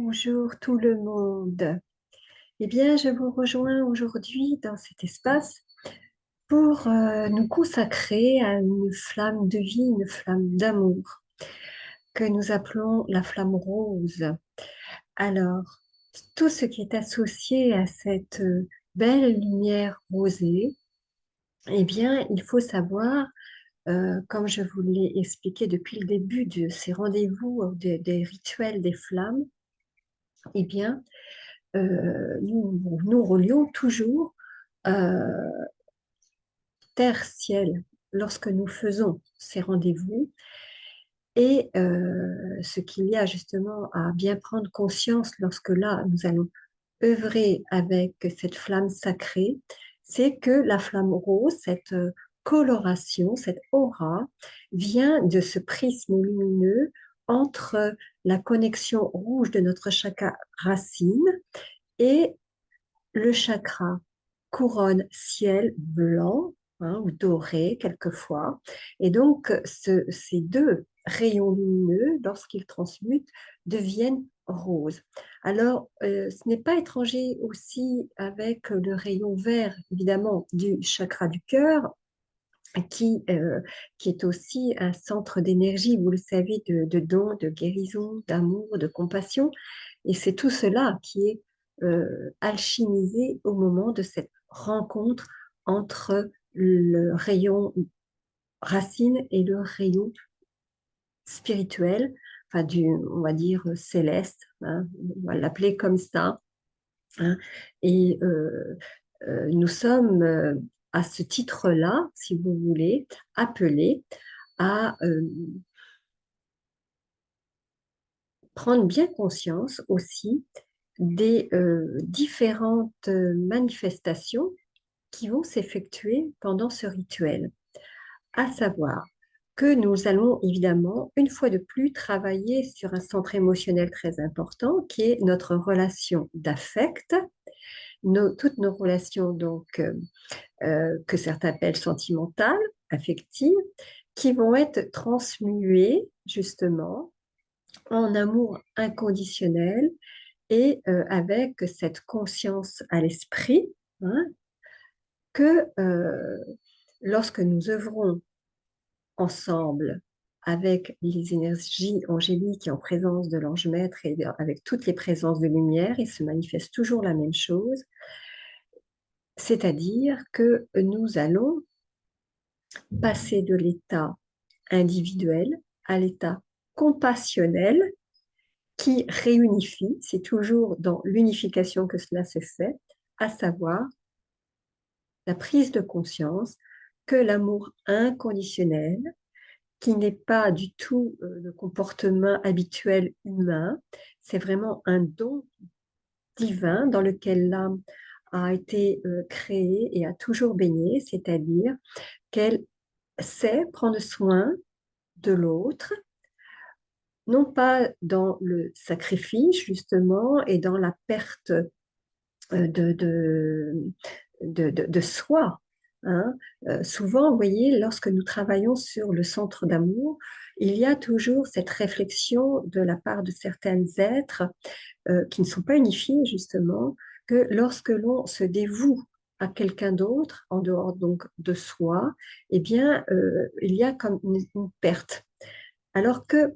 Bonjour tout le monde. Eh bien, je vous rejoins aujourd'hui dans cet espace pour nous consacrer à une flamme de vie, une flamme d'amour que nous appelons la flamme rose. Alors, tout ce qui est associé à cette belle lumière rosée, eh bien, il faut savoir, comme je vous l'ai expliqué depuis le début de ces rendez-vous des rituels des flammes, eh bien, nous relions toujours euh, terre-ciel lorsque nous faisons ces rendez-vous. Et ce qu'il y a justement à bien prendre conscience lorsque là, nous allons œuvrer avec cette flamme sacrée, c'est que la flamme rose, cette coloration, cette aura, vient de ce prisme lumineux entre la connexion rouge de notre chakra racine et le chakra couronne ciel blanc, hein, ou doré quelquefois. Et donc, ces deux rayons lumineux, lorsqu'ils transmutent, deviennent roses. Alors, ce n'est pas étranger aussi avec le rayon vert, évidemment, du chakra du cœur, qui, euh, qui est aussi un centre d'énergie, vous le savez, de dons, de guérison, d'amour, de compassion. Et c'est tout cela qui est alchimisé au moment de cette rencontre entre le rayon racine et le rayon spirituel, enfin on va dire céleste, hein, on va l'appeler comme ça, hein. Et nous sommes à ce titre-là, si vous voulez, appelés à prendre bien conscience aussi des différentes manifestations qui vont s'effectuer pendant ce rituel. À savoir que nous allons évidemment, une fois de plus, travailler sur un centre émotionnel très important qui est notre relation d'affect, toutes nos relations donc que certains appellent sentimentales, affectives, qui vont être transmuées justement en amour inconditionnel et avec cette conscience à l'esprit, hein, que lorsque nous œuvrons ensemble avec les énergies angéliques et en présence de l'ange maître et avec toutes les présences de lumière, il se manifeste toujours la même chose, c'est-à-dire que nous allons passer de l'état individuel à l'état compassionnel qui réunifie, c'est toujours dans l'unification que cela se fait, à savoir la prise de conscience que l'amour inconditionnel, qui n'est pas du tout le comportement habituel humain, c'est vraiment un don divin dans lequel l'âme a été créée et a toujours baigné, c'est-à-dire qu'elle sait prendre soin de l'autre, non pas dans le sacrifice justement et dans la perte de soi, hein. Souvent, vous voyez, lorsque nous travaillons sur le centre d'amour, il y a toujours cette réflexion de la part de certains êtres qui ne sont pas unifiés, justement, que lorsque l'on se dévoue à quelqu'un d'autre, en dehors donc de soi, eh bien, il y a comme une perte. Alors que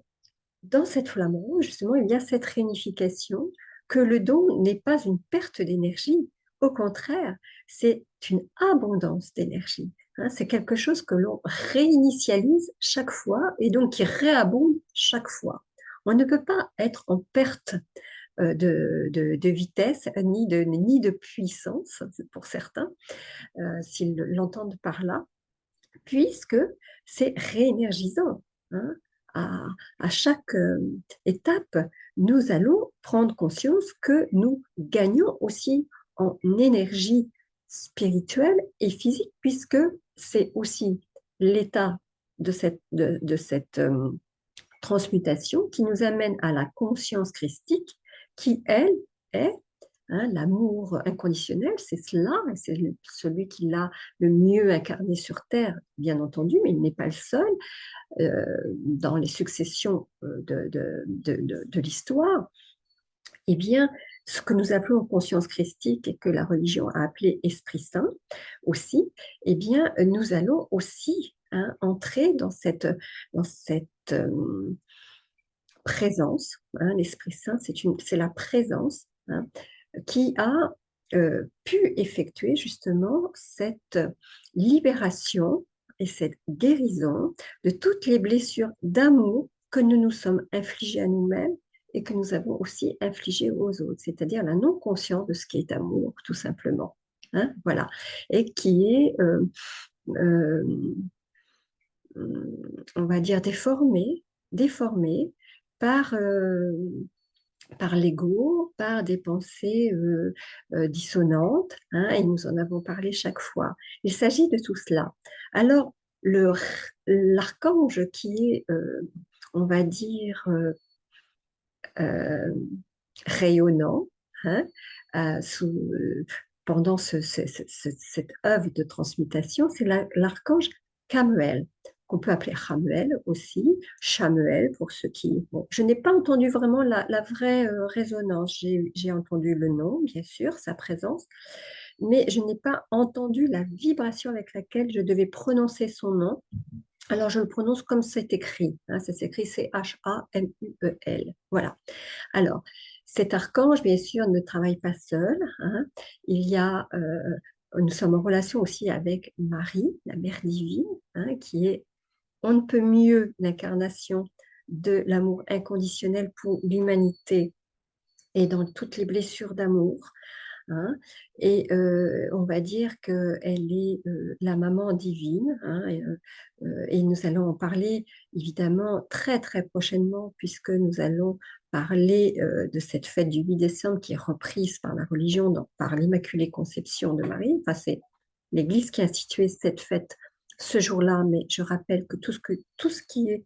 dans cette flamme rouge, justement, il y a cette réunification, que le don n'est pas une perte d'énergie. Au contraire, c'est une abondance d'énergie, hein. C'est quelque chose que l'on réinitialise chaque fois et donc qui réabonde chaque fois. On ne peut pas être en perte de vitesse ni de puissance pour certains, s'ils l'entendent par là, puisque c'est réénergisant, hein. À, à chaque étape, nous allons prendre conscience que nous gagnons aussi en énergie spirituelle et physique, puisque c'est aussi l'état de cette transmutation qui nous amène à la conscience christique, qui, elle, est, hein, l'amour inconditionnel, c'est cela, et c'est celui qui l'a le mieux incarné sur Terre, bien entendu, mais il n'est pas le seul dans les successions de l'histoire. Eh bien, ce que nous appelons conscience christique et que la religion a appelé Esprit Saint aussi, eh bien, nous allons aussi entrer dans cette présence. L'Esprit Saint, c'est la présence qui a pu effectuer justement cette libération et cette guérison de toutes les blessures d'amour que nous nous sommes infligées à nous-mêmes et que nous avons aussi infligées aux autres, c'est-à-dire la non-conscience de ce qui est amour, tout simplement. Voilà. Et qui est, euh, on va dire, déformé par, par l'ego, par des pensées dissonantes, et nous en avons parlé chaque fois. Il s'agit de tout cela. Alors, l'archange qui est, on va dire, euh, rayonnant, hein, pendant cette œuvre de transmutation, c'est l'archange Camuel, qu'on peut appeler Ramuel aussi, Chamuel pour ceux qui... Bon, je n'ai pas entendu vraiment la vraie résonance. J'ai entendu le nom, bien sûr, sa présence, mais je n'ai pas entendu la vibration avec laquelle je devais prononcer son nom. Alors, je le prononce comme c'est écrit. Ça s'écrit Chamuel. Voilà. Alors, cet archange, bien sûr, ne travaille pas seul. Il y a, nous sommes en relation aussi avec Marie, la Mère divine, qui est on ne peut mieux l'incarnation de l'amour inconditionnel pour l'humanité et dans toutes les blessures d'amour. Hein. Et on va dire qu'elle est la maman divine. Et nous allons en parler évidemment très très prochainement puisque nous allons parler de cette fête du 8 décembre qui est reprise par la religion, par l'Immaculée Conception de Marie. Enfin, c'est l'Église qui a institué cette fête ce jour-là, mais je rappelle que tout ce qui est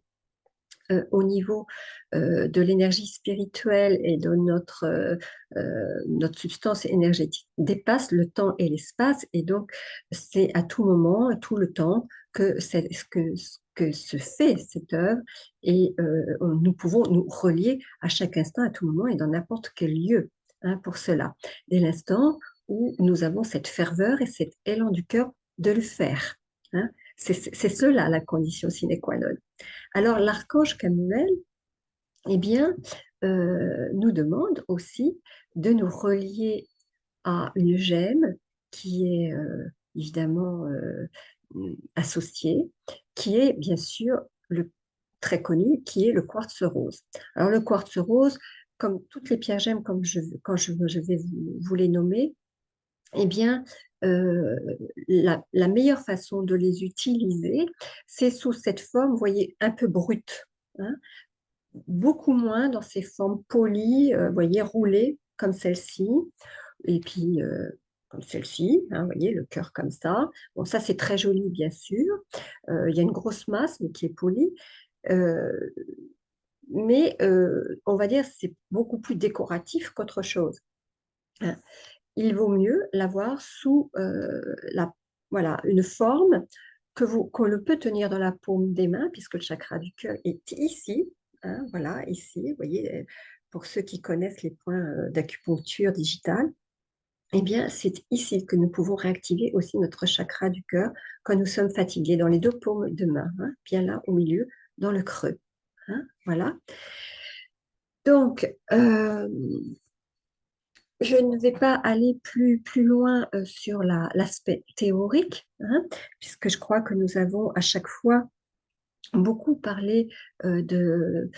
au niveau de l'énergie spirituelle et de notre substance énergétique dépasse le temps et l'espace. Et donc, c'est à tout moment, à tout le temps, que se fait cette œuvre. Et nous pouvons nous relier à chaque instant, à tout moment et dans n'importe quel lieu pour cela. Dès l'instant où nous avons cette ferveur et cet élan du cœur de le faire. C'est cela la condition sine qua non. Alors, l'archange Camuel, eh bien, nous demande aussi de nous relier à une gemme qui est évidemment associée, qui est bien sûr très connu, qui est le quartz rose. Alors, le quartz rose, comme toutes les pierres gemmes, quand je vais vous les nommer, eh bien, la meilleure façon de les utiliser, c'est sous cette forme, vous voyez, un peu brute. Beaucoup moins dans ces formes polies, vous voyez, roulées comme celle-ci, et puis comme celle-ci, vous voyez, le cœur comme ça. Bon, ça, c'est très joli, bien sûr. Il y a une grosse masse, mais qui est polie. Euh, mais on va dire c'est beaucoup plus décoratif qu'autre chose. Il vaut mieux l'avoir sous voilà, une forme qu'on le peut tenir dans la paume des mains, puisque le chakra du cœur est ici, voilà, ici, vous voyez, pour ceux qui connaissent les points d'acupuncture digitale, eh bien, c'est ici que nous pouvons réactiver aussi notre chakra du cœur quand nous sommes fatigués, dans les deux paumes de main, bien là au milieu, dans le creux. Voilà. Donc, je ne vais pas aller plus loin sur l'aspect théorique, puisque je crois que nous avons à chaque fois beaucoup parlé de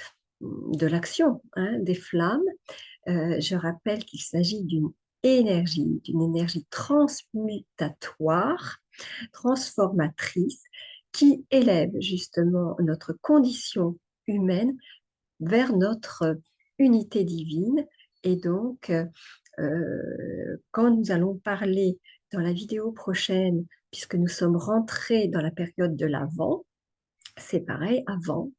l'action, des flammes. Je rappelle qu'il s'agit d'une énergie transmutatoire, transformatrice, qui élève justement notre condition humaine vers notre unité divine. Et donc, quand nous allons parler dans la vidéo prochaine, puisque nous sommes rentrés dans la période de l'Avent, c'est pareil, avant,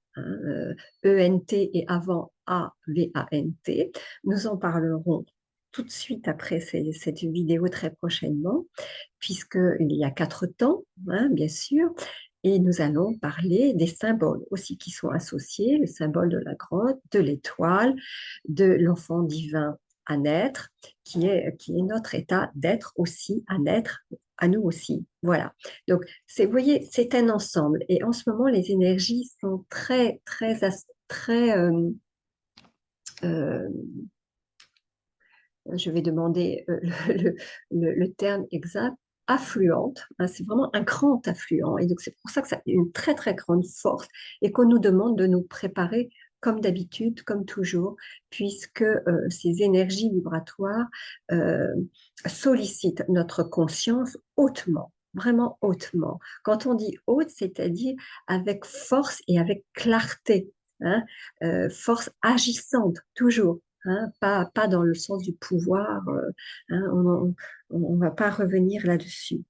E-N-T et avant A-V-A-N-T, nous en parlerons tout de suite après cette vidéo très prochainement, puisqu'il y a 4 temps, bien sûr, et nous allons parler des symboles aussi qui sont associés, le symbole de la grotte, de l'étoile, de l'enfant divin à naître, qui est notre état d'être aussi, à naître, à nous aussi. Voilà. Donc, vous voyez, c'est un ensemble. Et en ce moment, les énergies sont très, euh, je vais demander le terme exact, affluente, hein, c'est vraiment un grand affluent. Et donc, c'est pour ça que ça a une très grande force et qu'on nous demande de nous préparer comme d'habitude, comme toujours, puisque ces énergies vibratoires euh, sollicitent notre conscience hautement, vraiment hautement. Quand on dit haute, c'est-à-dire avec force et avec clarté, hein, force agissante, toujours. Hein, pas dans le sens du pouvoir, hein, on ne va pas revenir là-dessus.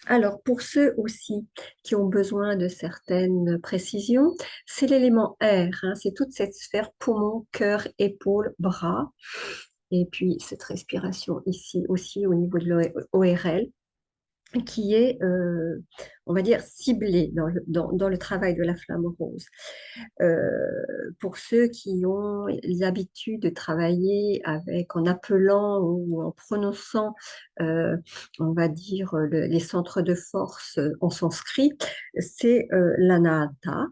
Alors, pour ceux aussi qui ont besoin de certaines précisions, c'est l'élément R, hein, c'est toute cette sphère poumon, cœur, épaule, bras, et puis cette respiration ici aussi au niveau de l'ORL qui est, on va dire, ciblée dans le travail de la flamme rose. Pour ceux qui ont l'habitude de travailler en appelant ou en prononçant, euh, on va dire, les centres de force en sanskrit, c'est l'anahata.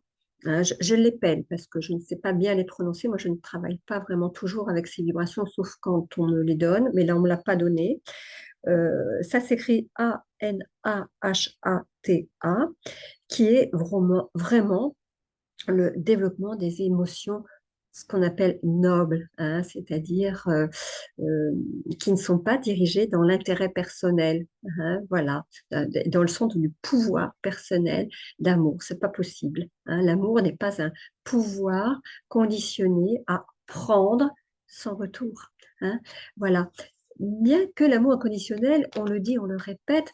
Hein, je l'épelle parce que je ne sais pas bien les prononcer. Moi, je ne travaille pas vraiment toujours avec ces vibrations, sauf quand on me les donne, mais là, on ne me l'a pas donné. Ça s'écrit Anahata, qui est vraiment le développement des émotions, ce qu'on appelle nobles, hein, c'est-à-dire qui ne sont pas dirigées dans l'intérêt personnel, hein, voilà, dans le sens du pouvoir personnel d'amour. C'est pas possible. Hein. L'amour n'est pas un pouvoir conditionné à prendre sans retour. Hein. Voilà. Bien que l'amour inconditionnel, on le dit, on le répète,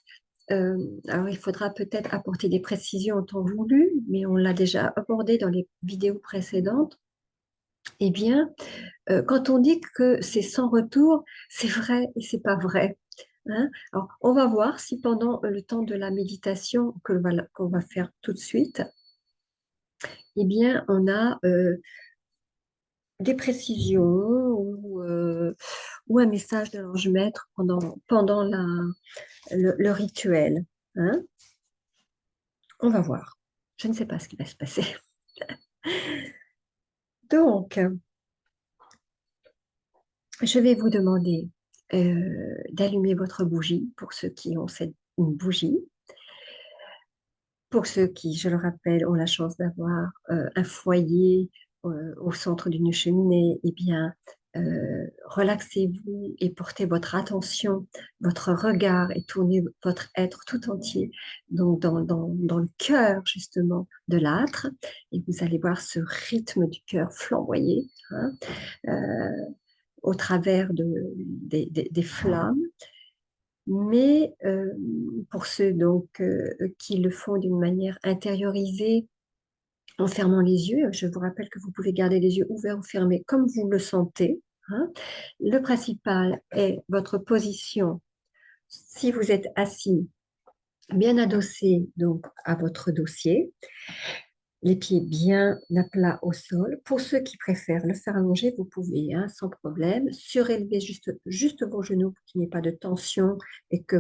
euh, alors, il faudra peut-être apporter des précisions en temps voulu, mais on l'a déjà abordé dans les vidéos précédentes. Eh bien, quand on dit que c'est sans retour, c'est vrai et c'est pas vrai. Hein. Alors, on va voir si pendant le temps de la méditation qu'on va faire tout de suite, eh bien, on a des précisions ou un message de l'ange maître pendant le rituel. Hein. On va voir. Je ne sais pas ce qui va se passer. Donc, je vais vous demander d'allumer votre bougie pour ceux qui ont une bougie. Pour ceux qui, je le rappelle, ont la chance d'avoir un foyer au centre d'une cheminée, eh bien, relaxez-vous et portez votre attention, votre regard et tournez votre être tout entier donc dans le cœur justement de l'âtre et vous allez voir ce rythme du cœur flamboyer, hein, au travers des flammes. Mais pour ceux donc qui le font d'une manière intériorisée, en fermant les yeux, je vous rappelle que vous pouvez garder les yeux ouverts ou fermés comme vous le sentez. Hein. Le principal est votre position. Si vous êtes assis, bien adossé donc à votre dossier, les pieds bien à plat au sol. Pour ceux qui préfèrent le faire allonger, vous pouvez, hein, sans problème, surélever juste vos genoux pour qu'il n'y ait pas de tension et que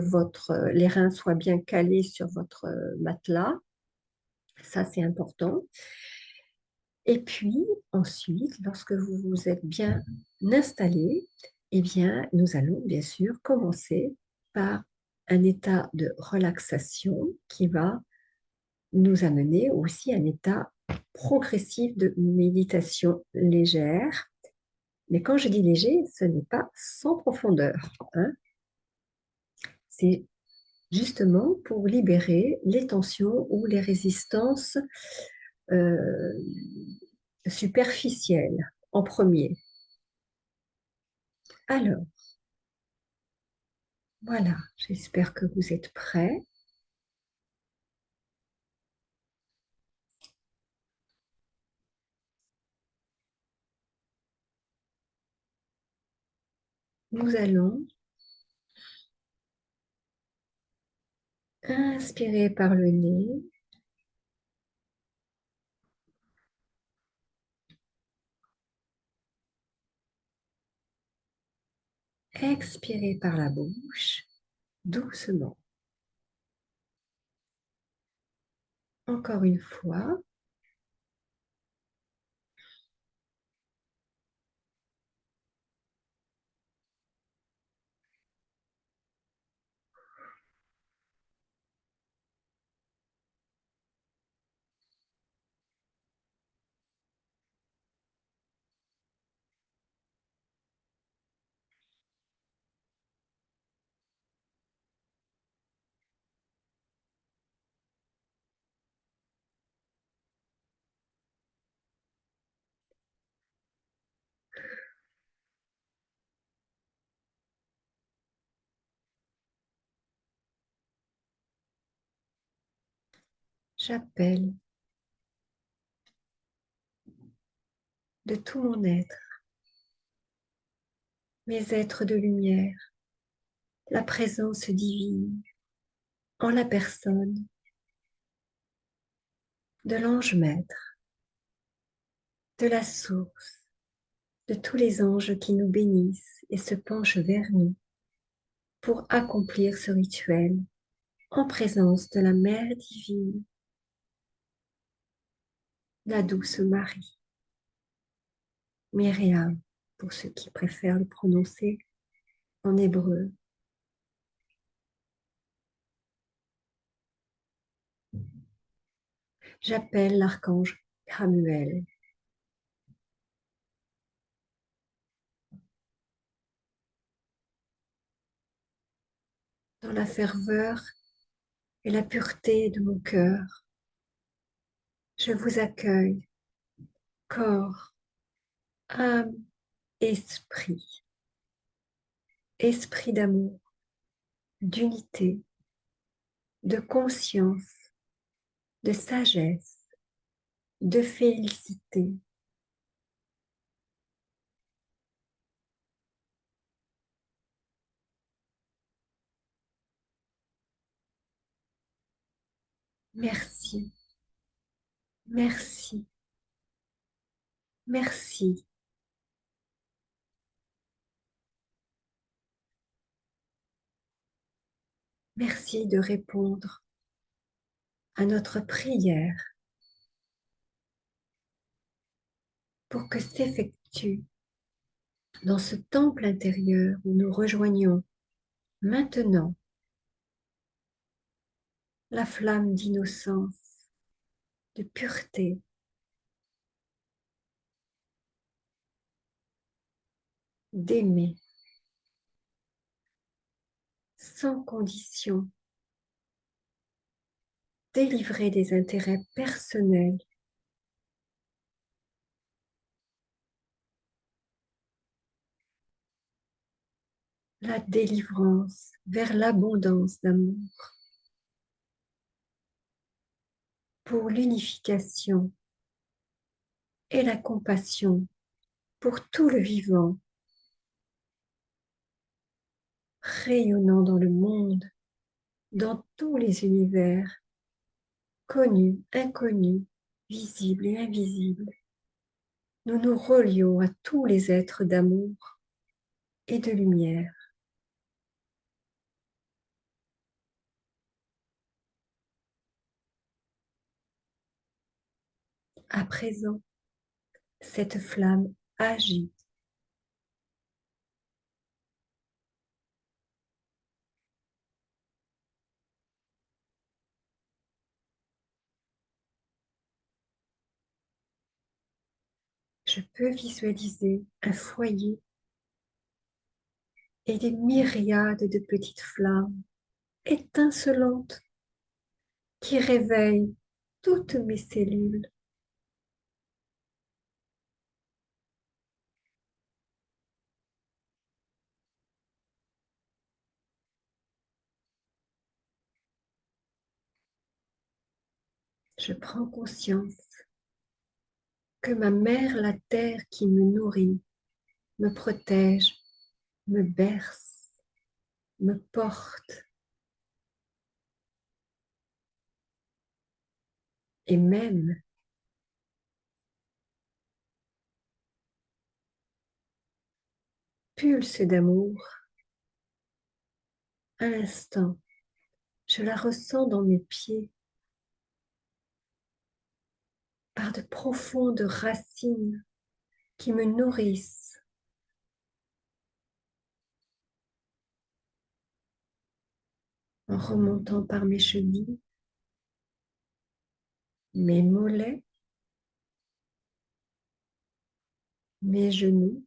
les reins soient bien calés sur votre matelas. Ça, c'est important. Et puis, ensuite, lorsque vous vous êtes bien installé, eh bien, nous allons bien sûr commencer par un état de relaxation qui va nous amener aussi à un état progressif de méditation légère. Mais quand je dis léger, ce n'est pas sans profondeur. Hein. C'est justement pour libérer les tensions ou les résistances euh, superficielles en premier. Alors, voilà, j'espère que vous êtes prêts. Nous allons inspirer par le nez Expirez par la bouche, doucement. Encore une fois. J'appelle de tout mon être, mes êtres de lumière, la présence divine en la personne de l'ange maître, de la source, de tous les anges qui nous bénissent et se penchent vers nous pour accomplir ce rituel en présence de la Mère divine, la douce Marie, Myriam, pour ceux qui préfèrent le prononcer en hébreu. J'appelle l'archange Ramuel. Dans la ferveur et la pureté de mon cœur, je vous accueille, corps, âme, esprit, esprit d'amour, d'unité, de conscience, de sagesse, de félicité. Merci, merci, merci. Merci de répondre à notre prière pour que s'effectue dans ce temple intérieur où nous rejoignons maintenant la flamme d'innocence, de pureté, d'aimer sans condition, délivré des intérêts personnels, la délivrance vers l'abondance d'amour, pour l'unification et la compassion pour tout le vivant, rayonnant dans le monde, dans tous les univers, connus, inconnus, visibles et invisibles. Nous nous relions à tous les êtres d'amour et de lumière. À présent, cette flamme agit. Je peux visualiser un foyer et des myriades de petites flammes étincelantes qui réveillent toutes mes cellules. Je prends conscience que ma mère, la terre qui me nourrit, me protège, me berce, me porte et même pulse d'amour à l'instant, je la ressens dans mes pieds par de profondes racines qui me nourrissent, en remontant par mes chevilles, mes mollets, mes genoux,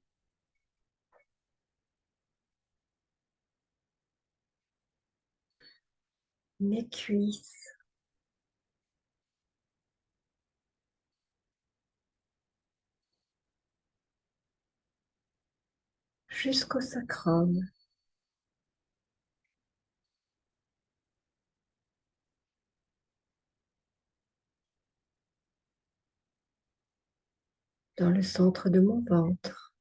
mes cuisses, jusqu'au sacrum, dans le centre de mon ventre,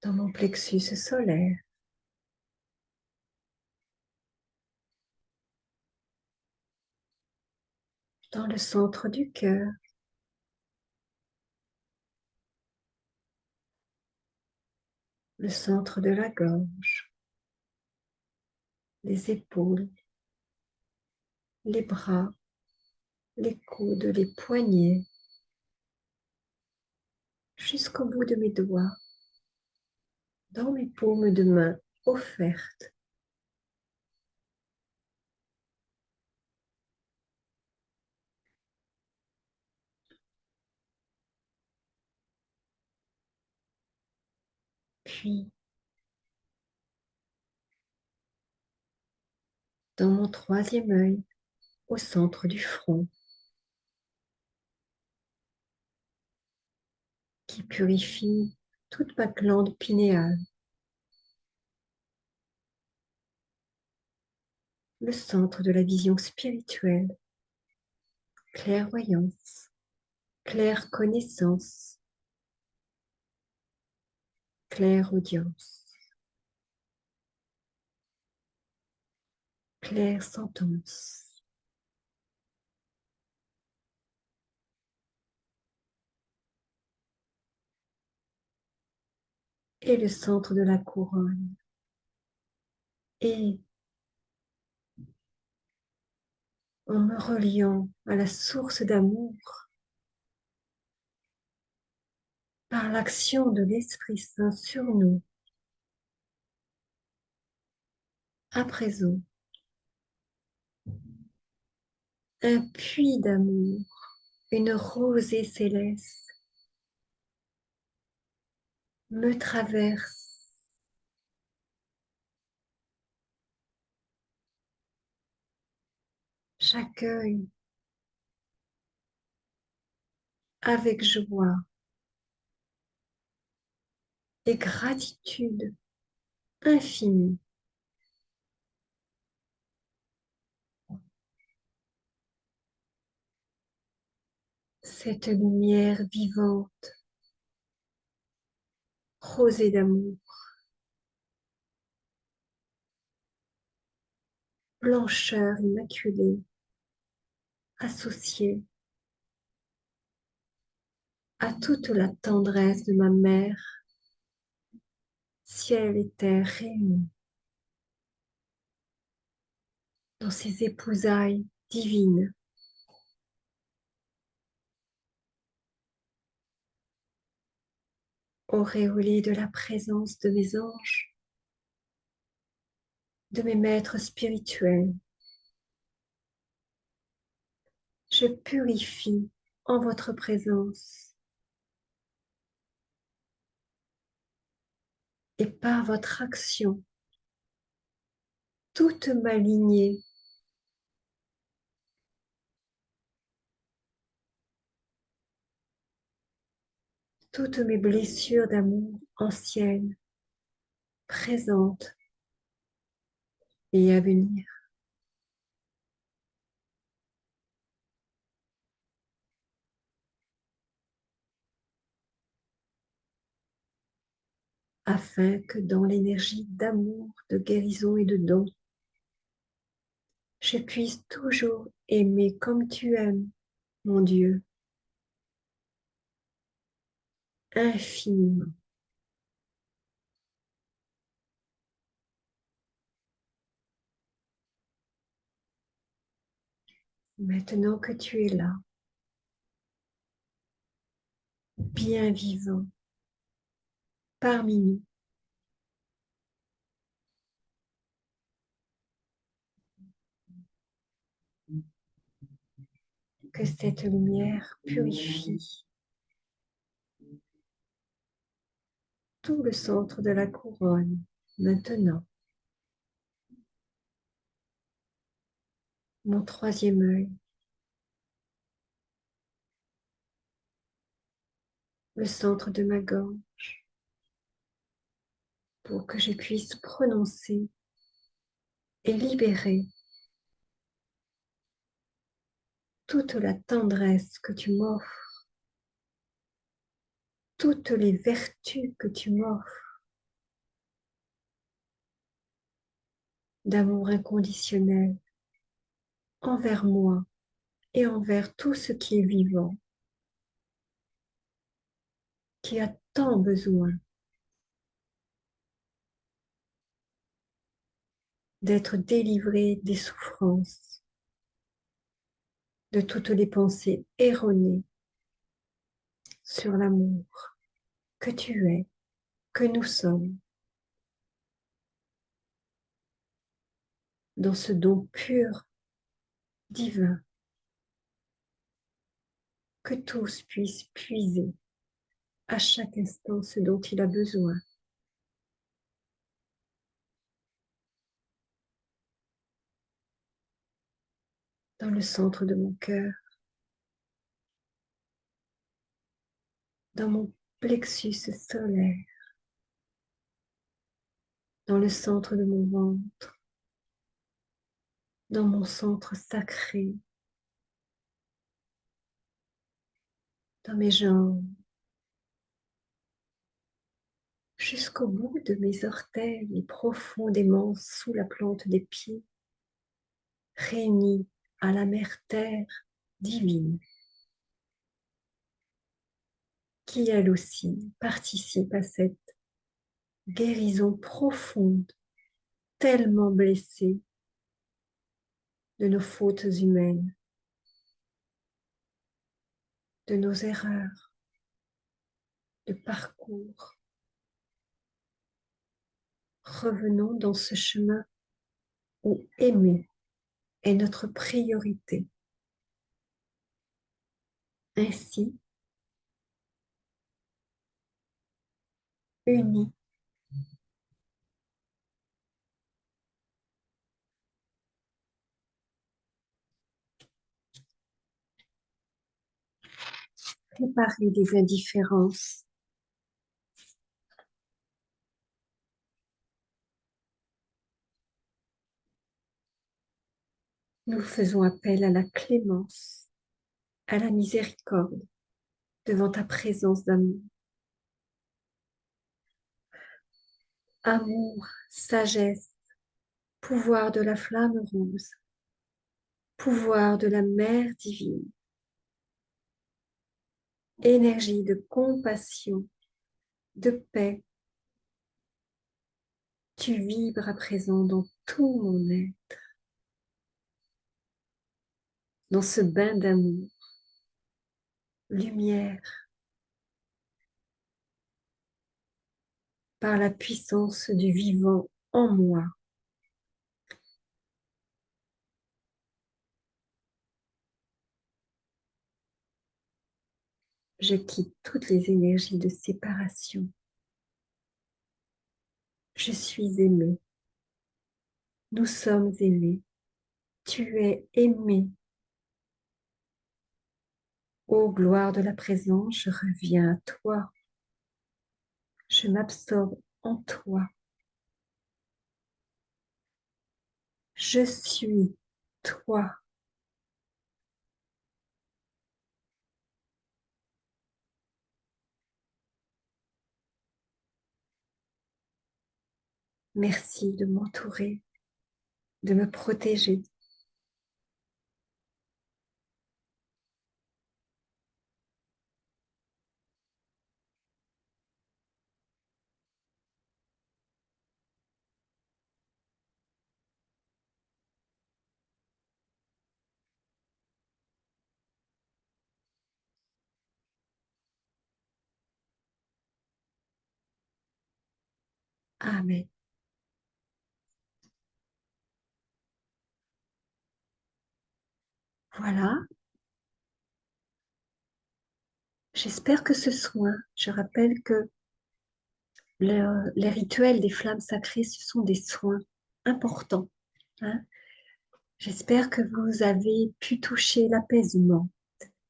dans mon plexus solaire, dans le centre du cœur, le centre de la gorge, les épaules, les bras, les coudes, les poignets, jusqu'au bout de mes doigts, dans mes paumes de main offertes. Puis, dans mon troisième œil, au centre du front, qui purifie toute ma glande pinéale, le centre de la vision spirituelle, clairvoyance, claire connaissance, claire audience, claire sentence, et le centre de la couronne. Et en me reliant à la source d'amour par l'action de l'Esprit Saint sur nous, à présent, un puits d'amour, une rosée céleste me traverse, j'accueille avec joie et gratitude infinie cette lumière vivante, rosée d'amour, blancheur immaculée, associée à toute la tendresse de ma mère, ciel et terre réunis dans ces épousailles divines, auréolée de la présence de mes anges, de mes maîtres spirituels. Je purifie en votre présence et par votre action toute ma lignée, toutes mes blessures d'amour anciennes, présentes et à venir, afin que dans l'énergie d'amour, de guérison et de don, je puisse toujours aimer comme tu aimes, mon Dieu, infiniment. Maintenant que tu es là, bien vivant, parmi nous, que cette lumière purifie tout le centre de la couronne. Maintenant, mon troisième œil, le centre de ma gorge, pour que je puisse prononcer et libérer toute la tendresse que tu m'offres, toutes les vertus que tu m'offres, d'amour inconditionnel envers moi et envers tout ce qui est vivant, qui a tant besoin d'être délivré des souffrances, de toutes les pensées erronées sur l'amour que tu es, que nous sommes, dans ce don pur, divin, que tous puissent puiser à chaque instant ce dont il a besoin. Dans le centre de mon cœur, dans mon plexus solaire, dans le centre de mon ventre, dans mon centre sacré, dans mes jambes, jusqu'au bout de mes orteils et profondément sous la plante des pieds, réunis à la mère terre divine, qui elle aussi participe à cette guérison profonde, tellement blessée de nos fautes humaines, de nos erreurs de parcours. Revenons dans ce chemin où aimer est notre priorité. Ainsi, unis, séparés des indifférences, nous faisons appel à la clémence, à la miséricorde devant ta présence d'amour. Amour, sagesse, pouvoir de la flamme rose, pouvoir de la mer divine, énergie de compassion, de paix. Tu vibres à présent dans tout mon être, dans ce bain d'amour, lumière, par la puissance du vivant en moi. Je quitte toutes les énergies de séparation. Je suis aimée. Nous sommes aimés. Tu es aimé. Ô gloire de la présence, je reviens à toi. Je m'absorbe en toi. Je suis toi. Merci de m'entourer, de me protéger. Amen. Voilà. J'espère que ce soin, je rappelle que les rituels des flammes sacrées, ce sont des soins importants, hein. J'espère que vous avez pu toucher l'apaisement,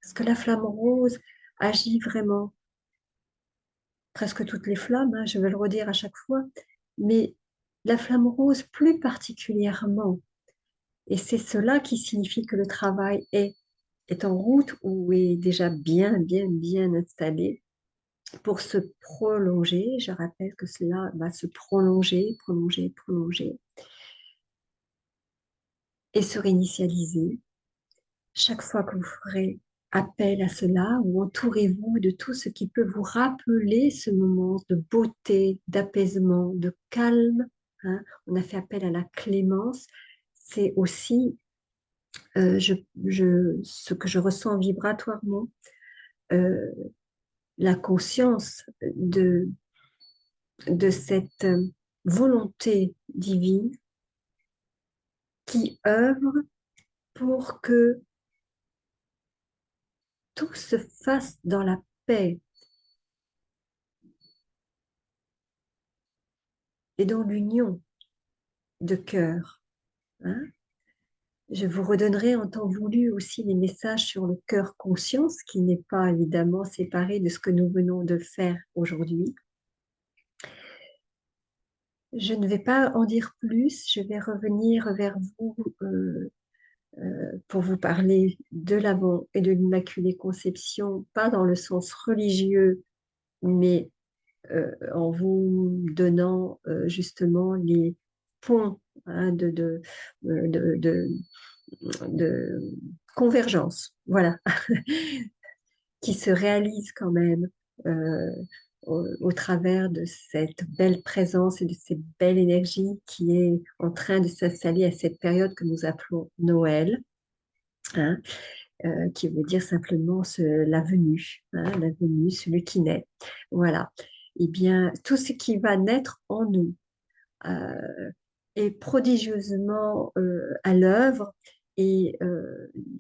parce que la flamme rose agit vraiment, presque toutes les flammes, hein, je vais le redire à chaque fois, mais la flamme rose plus particulièrement. Et c'est cela qui signifie que le travail est en route ou est déjà bien, bien, bien installé pour se prolonger. Je rappelle que cela va se prolonger, prolonger, prolonger et se réinitialiser. Chaque fois que vous ferez appel à cela, ou entourez-vous de tout ce qui peut vous rappeler ce moment de beauté, d'apaisement, de calme, hein. On a fait appel à la clémence. C'est aussi ce que je ressens vibratoirement, euh, la conscience de cette volonté divine qui œuvre pour que tout se fasse dans la paix et dans l'union de cœur, hein. Je vous redonnerai en temps voulu aussi les messages sur le cœur conscience, qui n'est pas évidemment séparé de ce que nous venons de faire aujourd'hui. Je ne vais pas en dire plus, je vais revenir vers vous pour vous parler de l'Avent et de l'Immaculée Conception, pas dans le sens religieux, mais en vous donnant justement les points, hein, de, de convergence, voilà, qui se réalisent quand même euh, au travers de cette belle présence et de cette belle énergie qui est en train de s'installer à cette période que nous appelons Noël, hein, qui veut dire simplement la venue, hein, la venue, celui qui naît. Voilà. Eh bien, tout ce qui va naître en nous est prodigieusement à l'œuvre et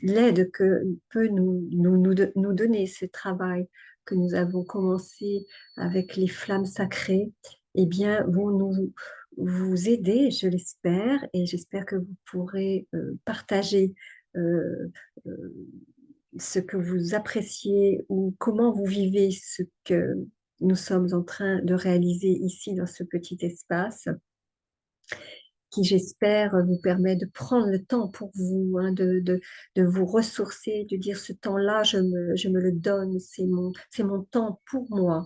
l'aide que peut nous donner ce travail que nous avons commencé avec les flammes sacrées, eh bien, vont vous aider, je l'espère, et j'espère que vous pourrez partager euh, euh, ce que vous appréciez ou comment vous vivez ce que nous sommes en train de réaliser ici dans ce petit espace qui, j'espère, vous permet de prendre le temps pour vous, hein, de vous ressourcer, de dire ce temps-là, je me le donne, c'est mon temps pour moi,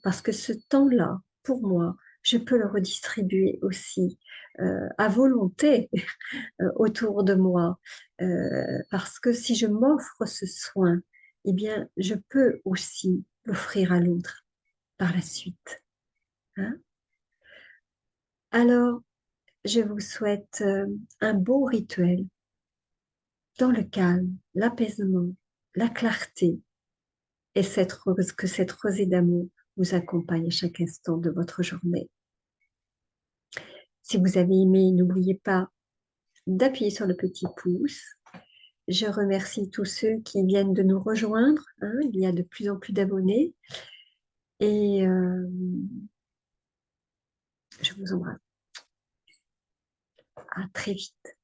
parce que ce temps-là, pour moi, je peux le redistribuer aussi à volonté autour de moi, parce que si je m'offre ce soin, eh bien, je peux aussi l'offrir à l'autre par la suite, hein. Alors, je vous souhaite un beau rituel dans le calme, l'apaisement, la clarté et que cette rosée d'amour vous accompagne à chaque instant de votre journée. Si vous avez aimé, n'oubliez pas d'appuyer sur le petit pouce. Je remercie tous ceux qui viennent de nous rejoindre, hein. Il y a de plus en plus d'abonnés et je vous embrasse. À très vite.